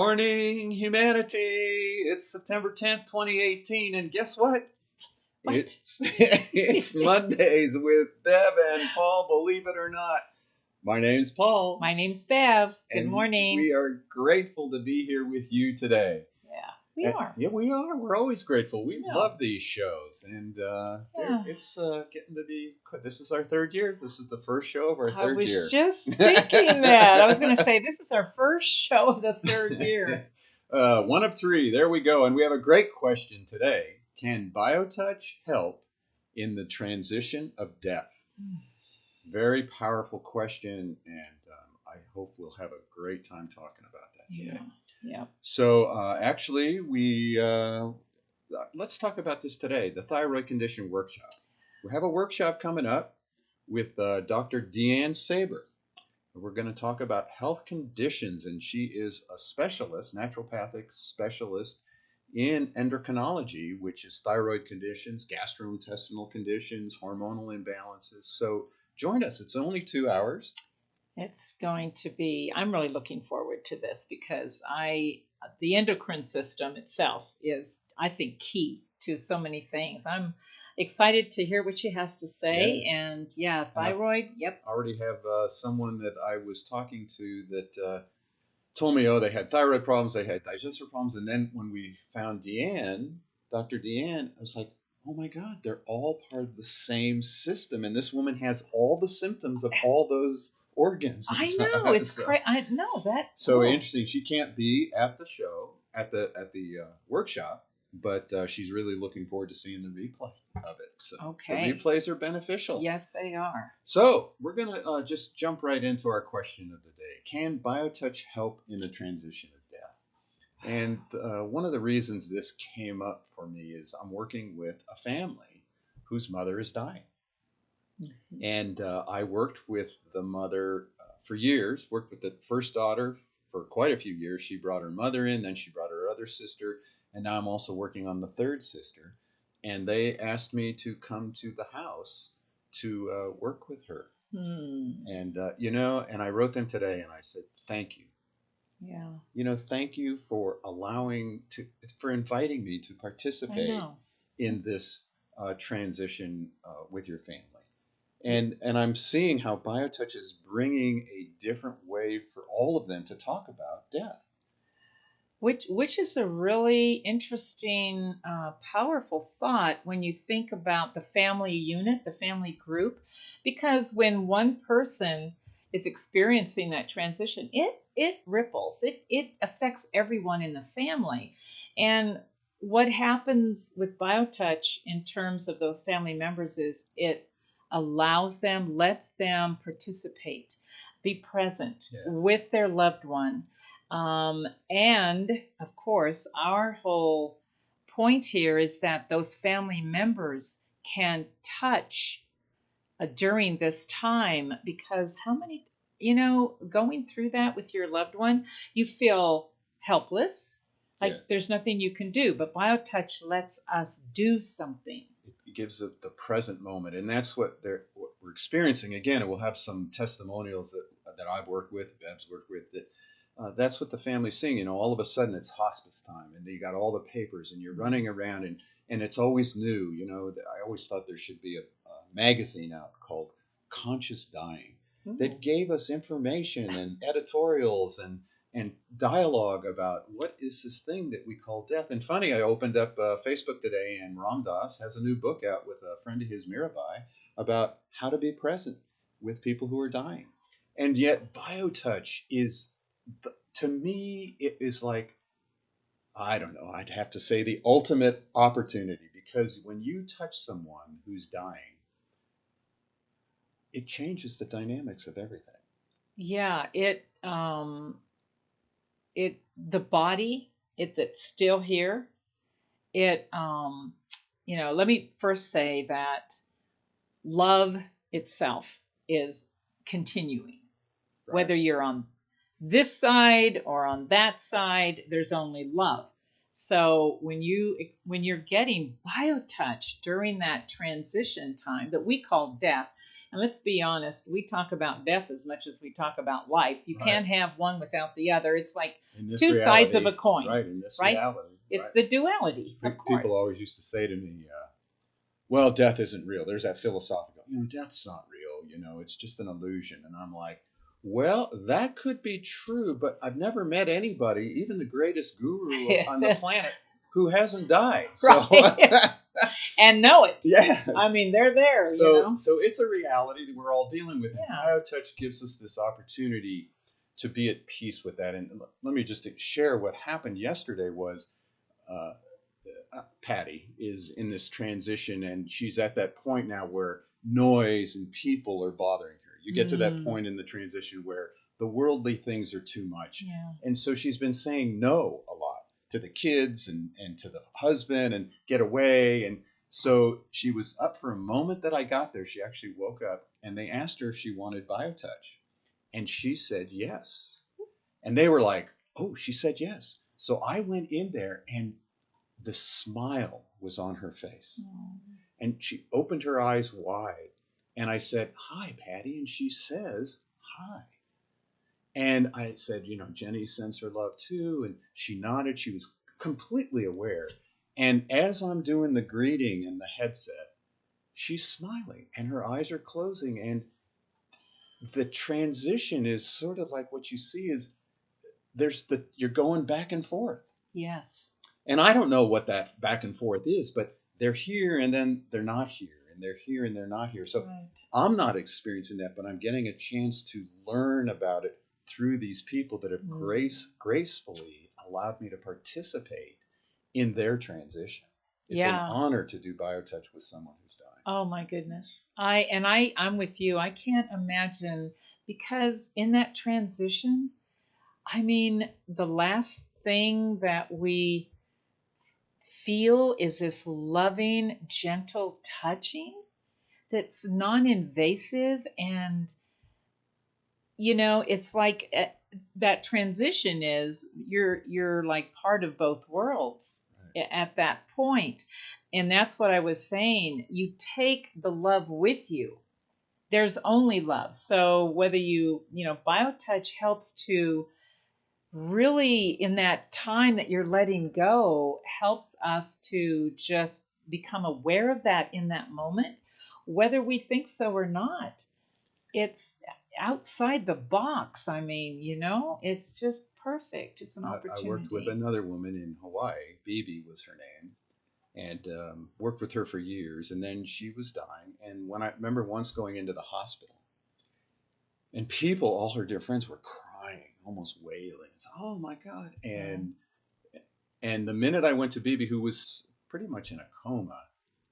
morning, humanity. It's September 10th, 2018, and guess what? What? It's Mondays with Bev and Paul, believe it or not. My name's Paul. My name's Bev. Good and morning. We are grateful to be here with you today. Yeah, we are. Yeah, we are. We're always grateful. We Yeah. love these shows, and it's getting to be. This is our third year. This is the first show of our third year. I was just thinking that. I was going to say this is our first show of the third year. One of three. There we go. And we have a great question today. Can BioTouch help in the transition of death? Very powerful question, and I hope we'll have a great time talking about that today. Yeah. So actually, let's talk about this today, the thyroid condition workshop. We have a workshop coming up with Dr. Deanne Saber. We're going to talk about health conditions, and she is a specialist, naturopathic specialist in endocrinology, which is thyroid conditions, gastrointestinal conditions, hormonal imbalances. So join us. It's only 2 hours. It's going to be, I'm really looking forward to this because the endocrine system itself is, I think, key to so many things. I'm excited to hear what she has to say. Yeah. And thyroid, yep. I already have someone that I was talking to that told me, they had thyroid problems, they had digestive problems. And then when we found Deanne, Dr. Deanne, I was like, oh my God, they're all part of the same system. And this woman has all the symptoms of all those organs. I know, it's crazy. I know that. So interesting. She can't be at the show, at the workshop, but she's really looking forward to seeing the replay of it. So okay. The replays are beneficial. Yes, they are. So we're going to just jump right into our question of the day. Can BioTouch help in the transition of death? And one of the reasons this came up for me is I'm working with a family whose mother is dying. Mm-hmm. And I worked with the mother for years, worked with the first daughter for quite a few years. She brought her mother in, then she brought her other sister, and now I'm also working on the third sister. And they asked me to come to the house to work with her. And, and I wrote them today and I said, thank you. Yeah. Thank you for for inviting me to participate in this transition with your family. And I'm seeing how BioTouch is bringing a different way for all of them to talk about death. Which is a really interesting, powerful thought when you think about the family unit, the family group, because when one person is experiencing that transition, it ripples, it affects everyone in the family. And what happens with BioTouch in terms of those family members is it allows them, lets them participate, be present with their loved one. And of course, our whole point here is that those family members can touch during this time, because how many, going through that with your loved one, you feel helpless, like there's nothing you can do, but BioTouch lets us do something. It gives the present moment, and that's what we're experiencing. Again, we'll have some testimonials that I've worked with, Bev's worked with, that's what the family's seeing. All of a sudden it's hospice time, and you got all the papers, and you're running around, and it's always new. I always thought there should be a magazine out called Conscious Dying that gave us information and editorials and dialogue about what is this thing that we call death. And funny, I opened up Facebook today, and Ram Dass has a new book out with a friend of his, Mirabai, about how to be present with people who are dying. And yet BioTouch is, to me, it is like, I don't know, I'd have to say the ultimate opportunity, because when you touch someone who's dying, it changes the dynamics of everything. Yeah, the body, that's still here. Let me first say that love itself is continuing. Right. Whether you're on this side or on that side, there's only love. So when you're getting biotouch during that transition time that we call death, and let's be honest, we talk about death as much as we talk about life. You Right. can't have one without the other. It's like In this two sides of reality, a coin, right? In this right? reality, It's right? the duality, of People course. always used to say to me, well, death isn't real. There's that philosophical, death's not real. It's just an illusion. And I'm like, well, that could be true, but I've never met anybody, even the greatest guru on the planet, who hasn't died. So, Right. And know it. yes. I mean, they're there, So it's a reality that we're all dealing with. Yeah. And BioTouch gives us this opportunity to be at peace with that. And let me just share what happened yesterday was uh, Patty is in this transition, and she's at that point now where noise and people are bothering her. You get to that point in the transition where the worldly things are too much. Yeah. And so she's been saying no a lot to the kids and to the husband and get away. And so she was up for a moment that I got there. She actually woke up and they asked her if she wanted BioTouch. And she said yes. And they were like, oh, she said yes. So I went in there and the smile was on her face. And she opened her eyes wide. And I said, hi, Patty. And she says, hi. And I said, Jenny sends her love too. And she nodded. She was completely aware. And as I'm doing the greeting in the headset, she's smiling and her eyes are closing. And the transition is sort of like what you see is you're going back and forth. Yes. And I don't know what that back and forth is, but they're here and then they're not here, and they're here and they're not here. So Right. I'm not experiencing that, but I'm getting a chance to learn about it through these people that have gracefully allowed me to participate in their transition. It's an honor to do BioTouch with someone who's dying. Oh my goodness. I'm with you. I can't imagine, because in that transition, I mean, the last thing that we feel is this loving, gentle touching that's non-invasive, and it's like that transition is you're like part of both worlds at that point. And that's what I was saying. You take the love with you. There's only love. So whether BioTouch helps to really, in that time that you're letting go, helps us to just become aware of that in that moment, whether we think so or not. It's outside the box. I mean, it's just perfect. It's an opportunity. I worked with another woman in Hawaii. Bibi was her name. And worked with her for years. And then she was dying. And when I remember once going into the hospital, and people, all her dear friends, were crying, almost wailing. It's, oh my God. And the minute I went to Bibi, who was pretty much in a coma,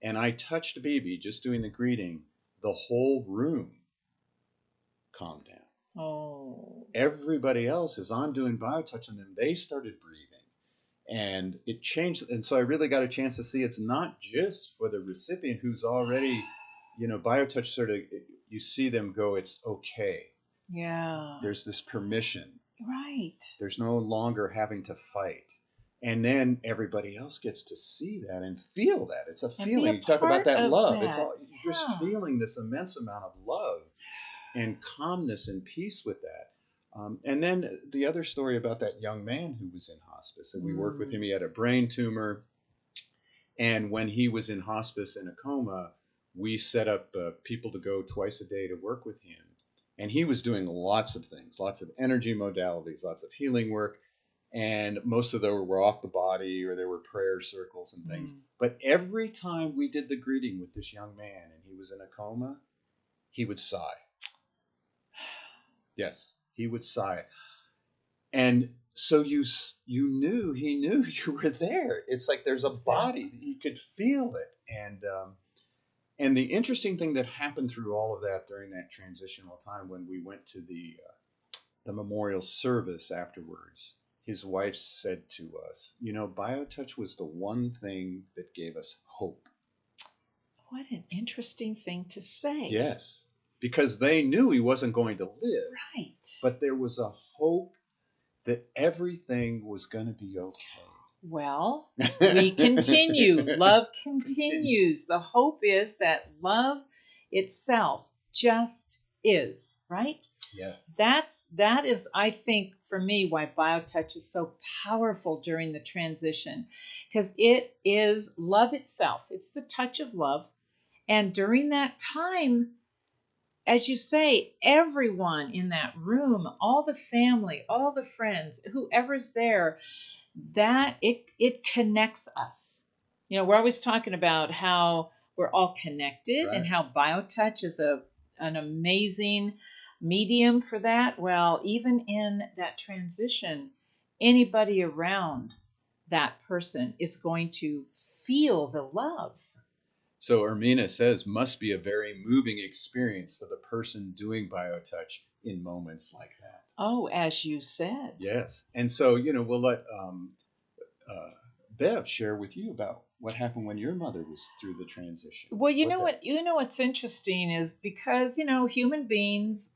and I touched Bibi, just doing the greeting, the whole room calmed down. Oh. Everybody else, as I'm doing BioTouch on them, they started breathing. And it changed. And so I really got a chance to see it's not just for the recipient who's already, BioTouch sort of, you see them go, it's okay. Yeah. There's this permission. Right. There's no longer having to fight. And then everybody else gets to see that and feel that. It's a feeling. You talk about that love. It's all, you're just feeling this immense amount of love and calmness and peace with that. And then the other story about that young man who was in hospice, and we worked with him. He had a brain tumor. And when he was in hospice in a coma, we set up people to go twice a day to work with him. And he was doing lots of things, lots of energy modalities, lots of healing work. And most of them were off the body, or there were prayer circles and things. But every time we did the greeting with this young man and he was in a coma, he would sigh. Yes, he would sigh. And so he knew you were there. It's like there's a body. He could feel it. And the interesting thing that happened through all of that during that transitional time, when we went to the memorial service afterwards, his wife said to us, BioTouch was the one thing that gave us hope. What an interesting thing to say. Yes, because they knew he wasn't going to live. Right. But there was a hope that everything was going to be okay. Well, we continue. Love Continue. continues. The hope is that love itself just is, right? Yes. That is, I think, for me, why BioTouch is so powerful during the transition, because it is love itself. It's the touch of love. And during that time, as you say, everyone in that room, all the family, all the friends, whoever's there, that it connects us. We're always talking about how we're all connected and Right. how BioTouch is an amazing medium for that. Well, even in that transition, anybody around that person is going to feel the love. So Ermina says must be a very moving experience for the person doing BioTouch in moments like that. Oh, as you said. Yes. And so, we'll let uh, Bev share with you about what happened when your mother was through the transition. Well, What that, what's interesting is because human beings,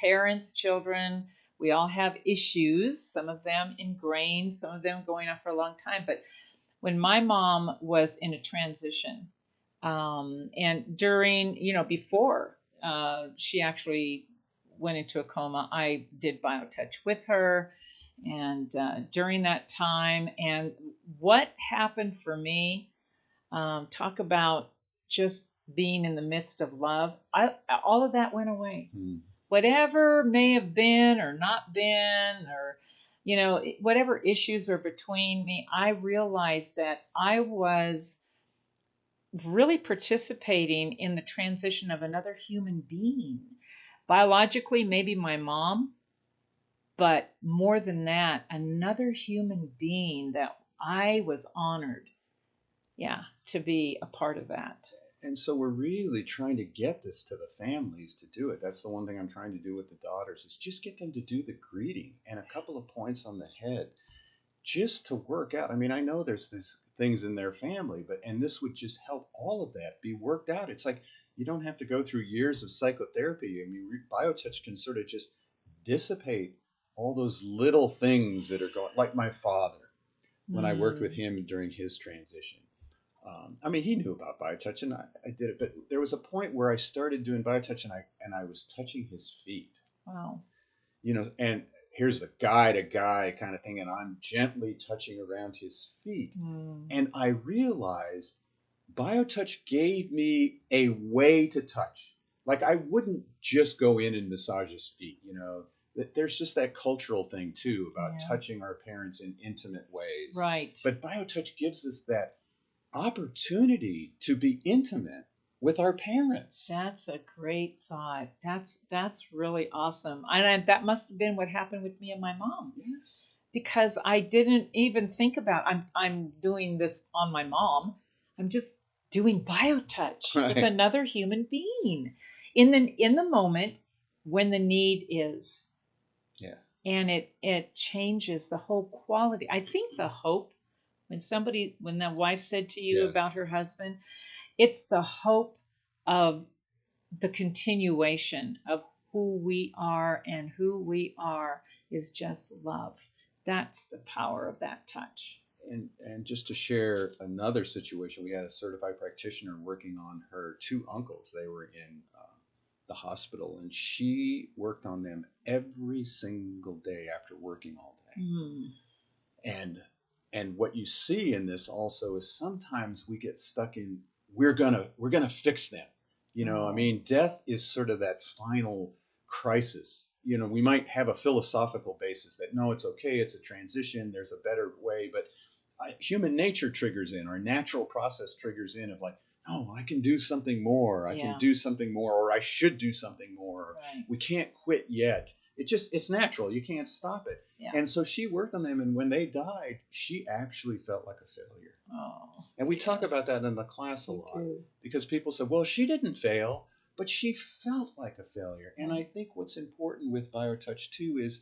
parents, children, we all have issues. Some of them ingrained, some of them going on for a long time. But when my mom was in a transition, and during, before she actually went into a coma, I did BioTouch with her, and during that time, and what happened for me. Talk about just being in the midst of love. All of that went away. Whatever may have been or not been, or whatever issues were between me, I realized that I was really participating in the transition of another human being. Biologically, maybe my mom, but more than that, another human being that I was honored, yeah, to be a part of that. and so we're really trying to get this to the families to do it. That's the one thing I'm trying to do with the daughters is just get them to do the greeting and a couple of points on the head just to work out. I mean, I know there's these things in their family, and this would just help all of that be worked out. It's like you don't have to go through years of psychotherapy. I mean, BioTouch can sort of just dissipate all those little things that are going, like my father, when I worked with him during his transition. I mean, he knew about BioTouch, and I did it, but there was a point where I started doing BioTouch, and I was touching his feet. Wow. And here's the guy to guy kind of thing, and I'm gently touching around his feet. And I realized BioTouch gave me a way to touch. Like I wouldn't just go in and massage his feet, There's just that cultural thing too about touching our parents in intimate ways. Right. But BioTouch gives us that opportunity to be intimate with our parents. That's a great thought. That's really awesome. And that must have been what happened with me and my mom. Yes. Because I didn't even think about I'm doing this on my mom. I'm just doing BioTouch with another human being in the moment when the need is. Yes. And it changes the whole quality. I think the hope when the wife said to you about her husband, it's the hope of the continuation of who we are, and who we are is just love. That's the power of that touch. And just to share another situation, we had a certified practitioner working on her two uncles. They were in the hospital, and she worked on them every single day after working all day. And what you see in this also is sometimes we get stuck in we're gonna fix them. I mean, death is sort of that final crisis. We might have a philosophical basis that no, it's okay, it's a transition, there's a better way, but human nature triggers in, our natural process triggers in of like, no, I can do something more, I can do something more, or I should do something more. Right. We can't quit yet. It's natural. You can't stop it. Yeah. And so she worked on them, and when they died, she actually felt like a failure. Oh. And we talk about that in the class a lot because people say, well, she didn't fail, but she felt like a failure. And I think what's important with BioTouch too is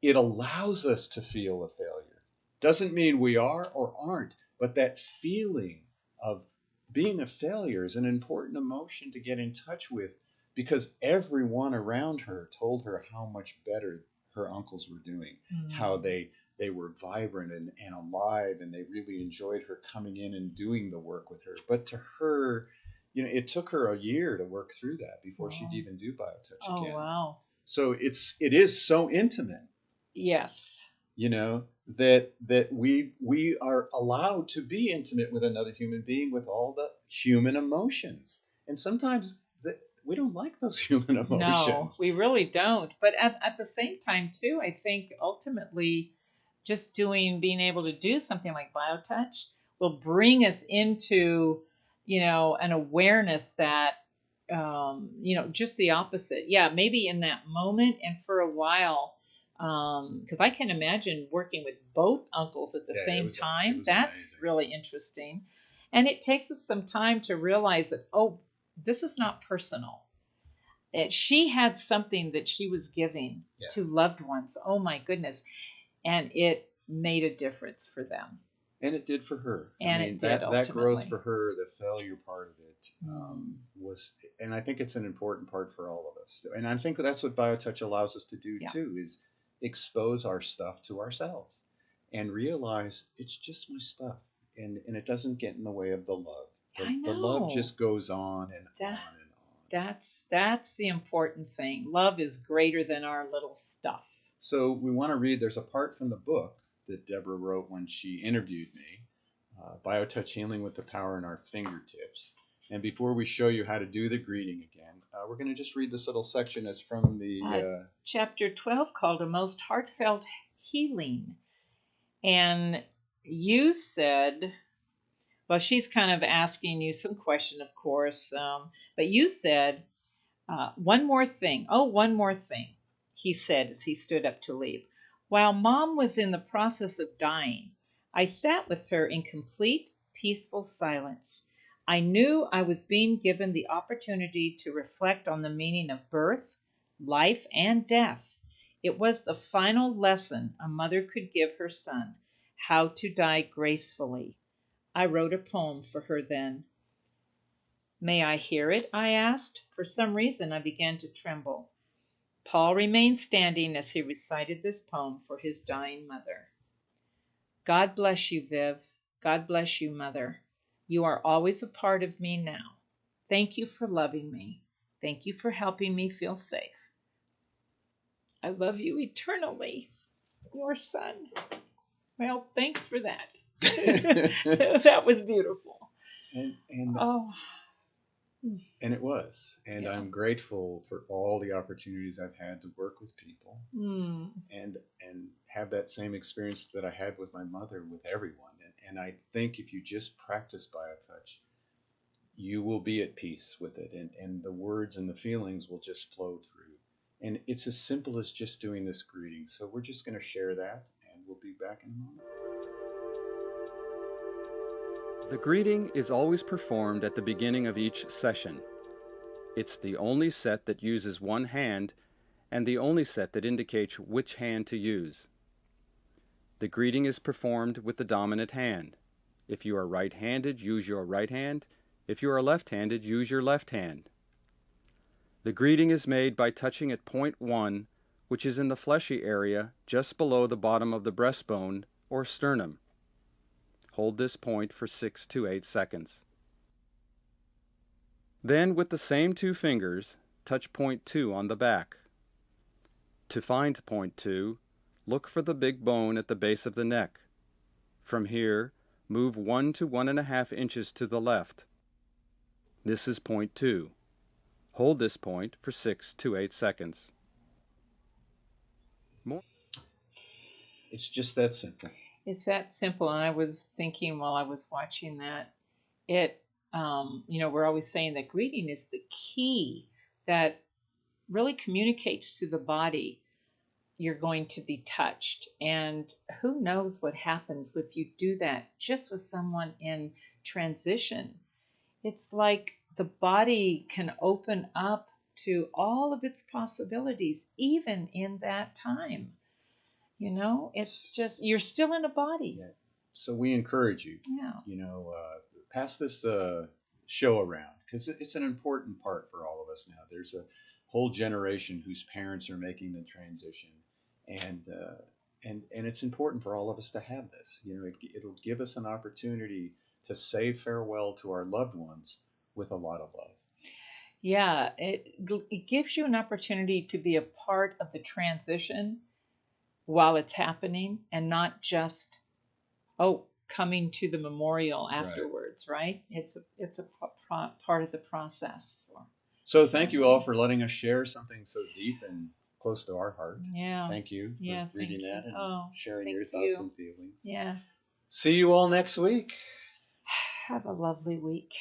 it allows us to feel a failure. Doesn't mean we are or aren't, but that feeling of being a failure is an important emotion to get in touch with, because everyone around her told her how much better her uncles were doing, how they they were vibrant and alive, and they really enjoyed her coming in and doing the work with her. But to her, it took her a year to work through that before she'd Wow. even do BioTouch Oh, again. wow. So it is so intimate, Yes. that we are allowed to be intimate with another human being with all the human emotions. And sometimes we don't like those human No, emotions. we really don't. But at the same time, too, I think ultimately just being able to do something like BioTouch will bring us into, an awareness that, just the opposite. Yeah, maybe in that moment and for a while, because I can imagine working with both uncles at the Yeah, it same was it time. was That's amazing. really interesting. And it takes us some time to realize that, oh, this is not personal. She had something that she was giving to Yes. loved ones. Oh my goodness. And it made a difference for them. And it did for her. I And mean, it did that growth for ultimately. her, the failure part of it, Mm. was, and I think it's an important part for all of us. And I think that's what BioTouch allows us to do Yeah. too, is expose our stuff to ourselves and realize it's just my stuff, and it doesn't get in the way of the love. I The love know. just goes on and That on and on. that's the important thing. Love is greater than our little stuff. So we want to read. There's a part from the book that Deborah wrote when she interviewed me, BioTouch Healing with the Power in Our Fingertips. And before we show you how to do the greeting again, we're going to just read this little section. It's from the Chapter 12, called A Most Heartfelt Healing. And you said, well, she's kind of asking you some question, of course, but you said, one more thing. Oh, one more thing, he said as he stood up to leave. While Mom was in the process of dying, I sat with her in complete, peaceful silence. I knew I was being given the opportunity to reflect on the meaning of birth, life, and death. It was the final lesson a mother could give her son, how to die gracefully. I wrote a poem for her then. May I hear it? I asked. For some reason I began to tremble. Paul remained standing as he recited this poem for his dying mother. God bless you, Viv. God bless you, Mother. You are always a part of me now. Thank you for loving me. Thank you for helping me feel safe. I love you eternally. Your son. Well, thanks for that. That was beautiful. and Oh, and it was. And yeah. I'm grateful for all the opportunities I've had to work with people, Mm. and have that same experience that I had with my mother with everyone. And I think if you just practice BioTouch, you will be at peace with it, and the words and the feelings will just flow through. And it's as simple as just doing this greeting. So we're just going to share that, and we'll be back in a moment. The greeting is always performed at the beginning of each session. It's the only set that uses one hand and the only set that indicates which hand to use. The greeting is performed with the dominant hand. If you are right-handed, use your right hand. If you are left-handed, use your left hand. The greeting is made by touching at point 1, which is in the fleshy area just below the bottom of the breastbone or sternum. Hold this point for 6 to 8 seconds. Then, with the same 2 fingers, touch point 2 on the back. To find point 2, look for the big bone at the base of the neck. From here, move 1 to 1.5 inches to the left. This is point 2. Hold this point for 6 to 8 seconds. More. It's just that simple. It's that simple. And I was thinking while I was watching that, we're always saying that greeting is the key that really communicates to the body you're going to be touched. And who knows what happens if you do that just with someone in transition. It's like the body can open up to all of its possibilities, even in that time. It's just, you're still in a body. Yeah. So we encourage you, Yeah. pass this show around, because it's an important part for all of us now. There's a whole generation whose parents are making the transition, and and it's important for all of us to have this. It'll give us an opportunity to say farewell to our loved ones with a lot of love. Yeah, it gives you an opportunity to be a part of the transition while it's happening, and not just, oh, coming to the memorial afterwards, right? It's a part of the process. So thank you all for letting us share something so deep and close to our heart. Yeah. Thank you for reading that and sharing your thoughts and feelings. Yes. See you all next week. Have a lovely week.